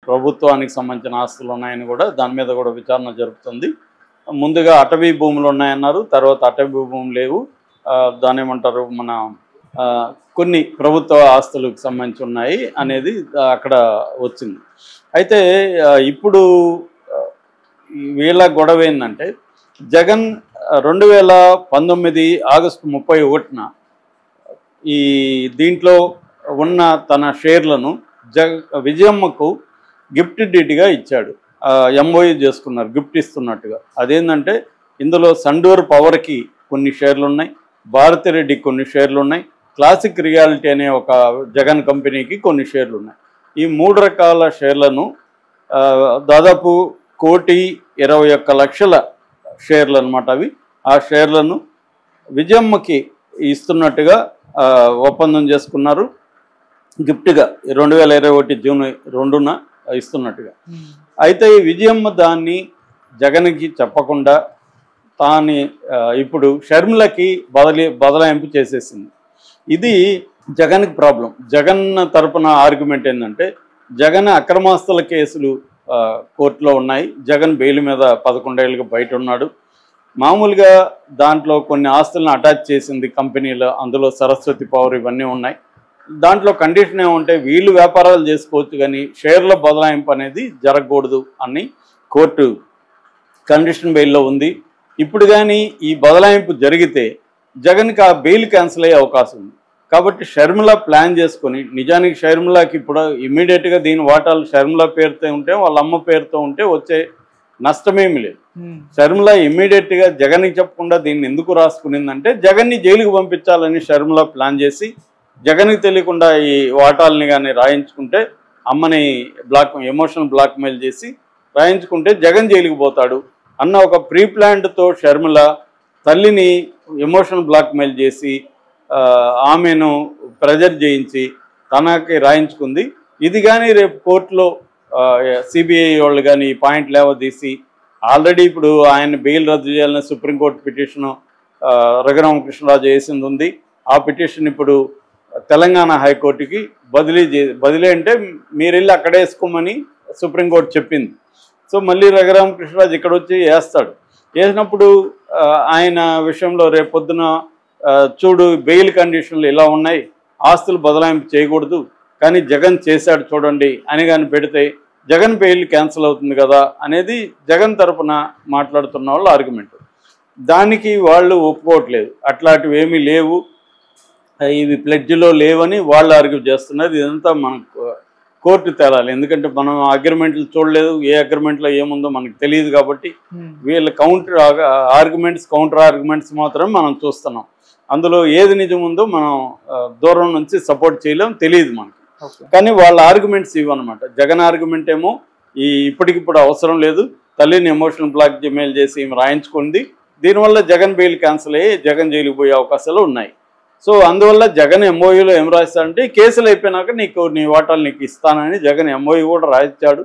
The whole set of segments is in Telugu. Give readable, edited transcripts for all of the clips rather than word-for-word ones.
ప్రభుత్వానికి సంబంధించిన ఆస్తులు ఉన్నాయని కూడా దాని మీద కూడా విచారణ జరుపుతుంది. ముందుగా అటవీ భూములు ఉన్నాయన్నారు, తర్వాత అటవీ భూములు లేవు, దాని ఏమంటారు మన కొన్ని ప్రభుత్వ ఆస్తులకు సంబంధించి ఉన్నాయి అనేది అక్కడ వచ్చింది. అయితే ఇప్పుడు వీళ్ళ గొడవ ఏంటంటే జగన్ 2019 ఆగస్టు 31న ఈ దీంట్లో ఉన్న తన షేర్లను విజయమ్మకు గిఫ్ట్ డీడ్గా ఇచ్చాడు. ఎంఓయూ చేసుకున్నారు గిఫ్ట్ ఇస్తున్నట్టుగా. అదేంటంటే ఇందులో సండూర్ పవర్కి కొన్ని షేర్లు ఉన్నాయి, భారతిరెడ్డికి కొన్ని షేర్లు ఉన్నాయి, క్లాసిక్ రియాలిటీ అనే ఒక జగన్ కంపెనీకి కొన్ని షేర్లు ఉన్నాయి. ఈ 3 రకాల షేర్లను దాదాపు 1,21,00,000 షేర్లు అనమాట అవి. ఆ షేర్లను విజయమ్మకి ఇస్తున్నట్టుగా ఒప్పందం చేసుకున్నారు గిఫ్ట్గా 2021 జూన్ 2న ఇస్తున్నట్టుగా. అయితే ఈ విజయమ్మ దాన్ని జగన్కి చెప్పకుండా తాని ఇప్పుడు షర్మిలకి బదలాయింపు చేసేసింది. ఇది జగన్కి ప్రాబ్లం. జగన్ తరపున ఆర్గ్యుమెంట్ ఏంటంటే జగన్ అక్రమాస్తుల కేసులు కోర్టులో ఉన్నాయి, జగన్ బెయిల్ మీద 11 ఏళ్ళుగా బయట ఉన్నాడు. మామూలుగా దాంట్లో కొన్ని ఆస్తులను అటాచ్ చేసింది కంపెనీలో, అందులో సరస్వతి పవర్ ఇవన్నీ ఉన్నాయి. దాంట్లో కండిషన్ ఏమంటే వీళ్ళు వ్యాపారాలు చేసుకోవచ్చు కానీ షేర్ల బదలాయింపు అనేది జరగకూడదు అని కోర్టు కండిషన్ బెయిల్లో ఉంది. ఇప్పుడు కానీ ఈ బదలాయింపు జరిగితే జగన్కి ఆ బెయిల్ క్యాన్సిల్ అయ్యే అవకాశం ఉంది. కాబట్టి షర్మిల ప్లాన్ చేసుకొని, నిజానికి షర్మిలకి ఇప్పుడు ఇమ్మీడియట్గా దీని వాటాలు షర్మిల పేరుతో ఉంటే వాళ్ళ అమ్మ పేరుతో ఉంటే వచ్చే నష్టమేమి లేదు. షర్మిల ఇమ్మీడియట్గా జగన్కి చెప్పకుండా దీన్ని ఎందుకు రాసుకునిందంటే జగన్ని జైలుకు పంపించాలని షర్మిల ప్లాన్ చేసి జగన్కి తెలియకుండా ఈ వాటాలని కానీ రాయించుకుంటే అమ్మని ఎమోషనల్ బ్లాక్మెయిల్ చేసి రాయించుకుంటే జగన్ జైలుకి పోతాడు అన్న ఒక ప్రీ ప్లాన్డ్తో షర్మిల తల్లిని ఎమోషనల్ బ్లాక్మెయిల్ చేసి ఆమెను ప్రెజర్ చేయించి తనకి రాయించుకుంది. ఇది కానీ రేపు కోర్టులో సిబిఐ వాళ్ళు కానీ ఈ పాయింట్ లేవదీసి ఆల్రెడీ ఇప్పుడు ఆయన బెయిల్ రద్దు చేయాలని సుప్రీంకోర్టు పిటిషను రఘురామకృష్ణరాజు వేసింది ఉంది. ఆ పిటిషన్ ఇప్పుడు తెలంగాణ హైకోర్టుకి బదిలీ అంటే మీరు వెళ్ళి అక్కడే వేసుకోమని సుప్రీంకోర్టు చెప్పింది. సో మళ్ళీ రఘురామకృష్ణరాజు ఇక్కడ వచ్చి వేస్తాడు. వేసినప్పుడు ఆయన విషయంలో రేపొద్దున చూడు బెయిల్ కండిషన్లు ఇలా ఉన్నాయి, ఆస్తులు బదలాయింపు చేయకూడదు కానీ జగన్ చేశాడు చూడండి అని కానీ పెడితే జగన్ బెయిల్ క్యాన్సిల్ అవుతుంది కదా అనేది జగన్ తరపున మాట్లాడుతున్న వాళ్ళ ఆర్గ్యుమెంట్. దానికి వాళ్ళు ఒప్పుకోవట్లేదు, అట్లాంటివి ఏమీ లేవు, ఇవి ప్లెడ్జ్లో లేవని వాళ్ళు ఆర్గ్యూ చేస్తున్నారు. ఇదంతా మనకు కోర్టు తేలాలి, ఎందుకంటే మనం అగ్రిమెంట్లు చూడలేదు, ఏ అగ్రిమెంట్లో ఏముందో మనకు తెలియదు. కాబట్టి వీళ్ళ కౌంటర్ ఆర్గ్యుమెంట్స్ మాత్రమే మనం చూస్తున్నాం. అందులో ఏది నిజం ఉందో మనం దూరం నుంచి సపోర్ట్ చేయలేం, తెలియదు మనకి. కానీ వాళ్ళ ఆర్గ్యుమెంట్స్ ఇవన్నమాట. జగన్ ఆర్గ్యుమెంట్ ఏమో ఇప్పటికిప్పుడు అవసరం లేదు, తల్లిని ఎమోషనల్ బ్లాక్ మెయిల్ చేసి రాయించుకుంది, దీనివల్ల జగన్ బెయిల్ క్యాన్సిల్ అయ్యి జగన్ జైలుకు పోయే అవకాశాలు ఉన్నాయి. సో అందువల్ల జగన్ ఎంఓయూలో ఏం రాస్తాడంటే కేసులు అయిపోయినాక నీ వాటాలు నీకు ఇస్తానని జగన్ ఎంఓయూ కూడా రాయించాడు.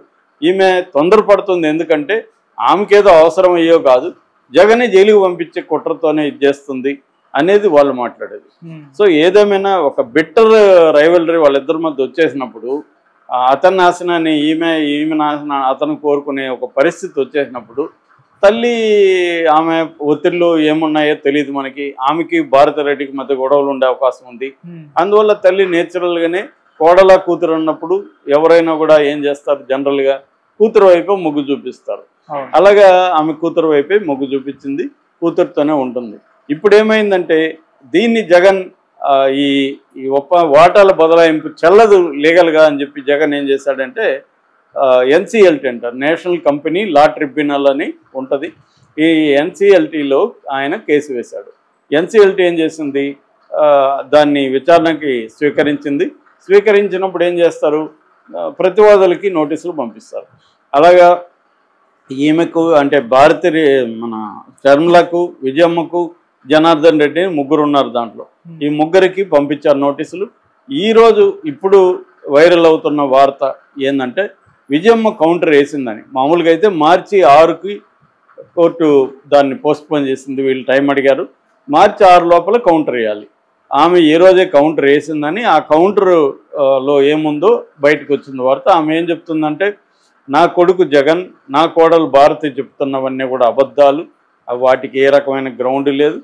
ఈమె తొందరపడుతుంది, ఎందుకంటే ఆమెకేదో అవసరం అయ్యో కాదు, జగనే జైలుకు పంపించే కుట్రతోనే ఇది చేస్తుంది అనేది వాళ్ళు మాట్లాడేది. సో ఏదేమైనా ఒక బిట్టర్ రైవలరీ వాళ్ళిద్దరి మధ్య వచ్చేసినప్పుడు అతని నాశనాన్ని ఈమె నాశన అతను కోరుకునే ఒక పరిస్థితి వచ్చేసినప్పుడు తల్లి ఆమె ఒత్తిళ్ళు ఏమున్నాయో తెలియదు మనకి. ఆమెకి భారతిరెడ్డికి మధ్య గొడవలు ఉండే అవకాశం ఉంది. అందువల్ల తల్లి నేచురల్గానే కోడల కూతురు అన్నప్పుడు ఎవరైనా కూడా ఏం చేస్తారు, జనరల్గా కూతురు వైపే మొగ్గు చూపిస్తారు. అలాగా ఆమె కూతురు వైపే మొగ్గు చూపించింది, కూతురుతోనే ఉంటుంది. ఇప్పుడు ఏమైందంటే దీన్ని జగన్ ఈ వాటాల బదలాయింపు చెల్లదు లీగల్గా అని చెప్పి జగన్ ఏం చేశాడంటే ఎన్సిఎల్టీ అంటారు, నేషనల్ కంపెనీ లా ట్రిబ్యునల్ అని ఉంటుంది. ఈ ఎన్సిఎల్టీలో ఆయన కేసు వేశాడు. ఎన్సిఎల్టీ ఏం చేసింది, దాన్ని విచారణకి స్వీకరించినప్పుడు ఏం చేస్తారు, ప్రతివాదులకి నోటీసులు పంపిస్తారు. అలాగా ఈమెకు అంటే మన షర్మిలకు, విజయమ్మకు, జనార్దన్ రెడ్డి ముగ్గురు ఉన్నారు దాంట్లో. ఈ ముగ్గురికి పంపించారు నోటీసులు. ఈరోజు ఇప్పుడు వైరల్ అవుతున్న వార్త ఏంటంటే విజయమ్మ కౌంటర్ వేసిందని. మామూలుగా అయితే మార్చి 6కి కోర్టు దాన్ని పోస్ట్పోన్ చేసింది, వీళ్ళు టైం అడిగారు. మార్చి 6 లోపల కౌంటర్ వేయాలి. ఆమె ఈ రోజే కౌంటర్ వేసిందని ఆ కౌంటర్లో ఏముందో బయటకు వచ్చింది వార్త. ఆమె ఏం చెప్తుందంటే నా కొడుకు జగన్, నా కోడలు భారతి చెప్తున్నవన్నీ కూడా అబద్ధాలు, వాటికి ఏ రకమైన గ్రౌండ్ లేదు.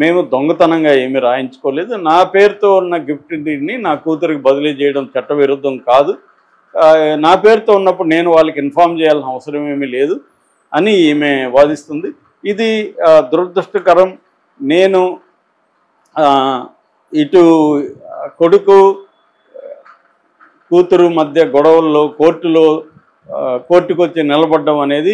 మేము దొంగతనంగా ఏమీ రాయించుకోలేదు. నా పేరుతో ఉన్న గిఫ్ట్ డీడ్ని నా కూతురికి బదిలీ చేయడం చట్టవిరుద్ధం కాదు. నా పేరుతో ఉన్నప్పుడు నేను వాళ్ళకి ఇన్ఫామ్ చేయాల్సిన అవసరం ఏమీ లేదు అని ఈమె వాదిస్తుంది. ఇది దురదృష్టకరం. నేను ఇటు కొడుకు కూతురు మధ్య గొడవల్లో కోర్టుకు వచ్చి నిలబడడం అనేది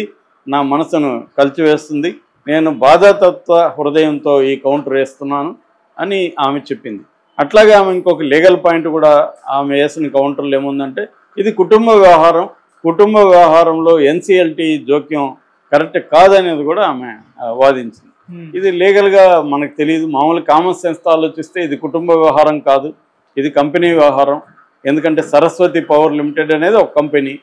నా మనసును కలిచివేస్తుంది. నేను బాధాతత్వ హృదయంతో ఈ కౌంటర్ వేస్తున్నాను అని ఆమె చెప్పింది. అట్లాగే ఆమె ఇంకొక లీగల్ పాయింట్ కూడా ఆమె వేసిన కౌంటర్లు ఏముందంటే, ఇది కుటుంబ వ్యవహారం, కుటుంబ వ్యవహారంలో ఎన్సిఎల్టీ జోక్యం కరెక్ట్ కాదనేది కూడా ఆమె వాదించింది. ఇది లీగల్గా మనకు తెలియదు. మామూలు కామన్ సెన్స్ ఆలోచిస్తే ఇది కుటుంబ వ్యవహారం కాదు, ఇది కంపెనీ వ్యవహారం. ఎందుకంటే సరస్వతి పవర్ లిమిటెడ్ అనేది ఒక కంపెనీ.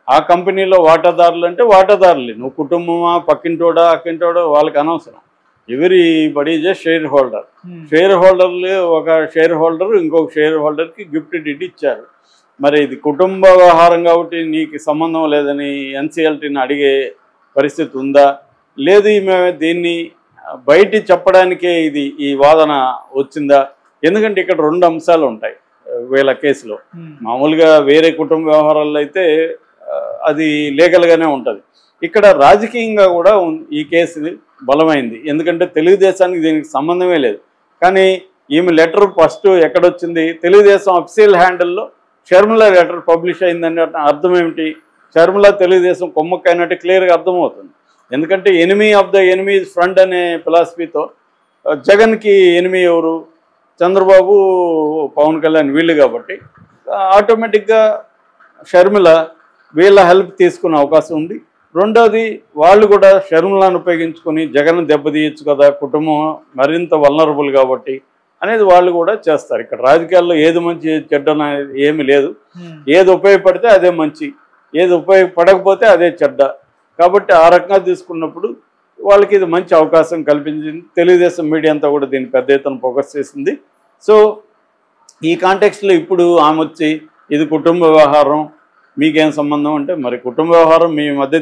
ఆ కంపెనీలో వాటాదారులు అంటే వాటాదారులే. నువ్వు కుటుంబమా, పక్కింటోడా, అక్కింటోడా వాళ్ళకి అనవసరం. ఎవరి బడీ జే షేర్ హోల్డర్. షేర్ హోల్డర్లు, ఒక షేర్ హోల్డర్ ఇంకొక షేర్ హోల్డర్కి గిఫ్ట్ డీడ్ ఇచ్చారు. మరి ఇది కుటుంబ వ్యవహారం కాబట్టి నీకు సంబంధం లేదని ఎన్సిఎల్టీని అడిగే పరిస్థితి ఉందా? లేదు, మేము దీన్ని బయట చెప్పడానికే ఈ వాదన వచ్చిందా? ఎందుకంటే ఇక్కడ రెండు అంశాలు ఉంటాయి వీళ్ళ కేసులో. మామూలుగా వేరే కుటుంబ వ్యవహారాల్లో అయితే అది లీగల్గానే ఉంటుంది. ఇక్కడ రాజకీయంగా కూడా ఈ కేసు బలమైంది. ఎందుకంటే తెలుగుదేశానికి దీనికి సంబంధమే లేదు. కానీ ఈమె లెటర్ ఫస్ట్ ఎక్కడొచ్చింది? తెలుగుదేశం అఫీషియల్ హ్యాండిల్లో షర్మిల లెటర్ పబ్లిష్ అయిందని అర్థం ఏమిటి? షర్మిల తెలుగుదేశం కొమ్మక్కైనట్టు క్లియర్గా అర్థమవుతుంది. ఎందుకంటే enemy of the enemy front అనే ఫిలాసఫీతో జగన్కి ఎనిమీ ఎవరు? చంద్రబాబు, పవన్ కళ్యాణ్ వీళ్ళు. కాబట్టి ఆటోమేటిక్గా షర్మిల వీళ్ళ హెల్ప్ తీసుకునే అవకాశం ఉంది. రెండోది, వాళ్ళు కూడా షర్మిలను ఉపయోగించుకొని జగన్ దెబ్బతీయచ్చు కదా, కుటుంబం మరింత వల్నరబుల్ కాబట్టి అనేది వాళ్ళు కూడా చేస్తారు. ఇక్కడ రాజకీయాల్లో ఏది మంచి చెడ్డ అనేది ఏమీ లేదు. ఏది ఉపయోగపడితే అదే మంచి, ఏది ఉపయోగపడకపోతే అదే చెడ్డ. కాబట్టి ఆ రకంగా తీసుకున్నప్పుడు వాళ్ళకి ఇది మంచి అవకాశం కల్పించింది. తెలుగుదేశం మీడియా అంతా కూడా దీన్ని పెద్ద ఎత్తున ఫోకస్ చేసింది. సో ఈ కాంటెక్స్ట్లో ఇప్పుడు ఆమె వచ్చి ఇది కుటుంబ వ్యవహారం, మీకేం సంబంధం అంటే, మరి కుటుంబ వ్యవహారం మీ మధ్య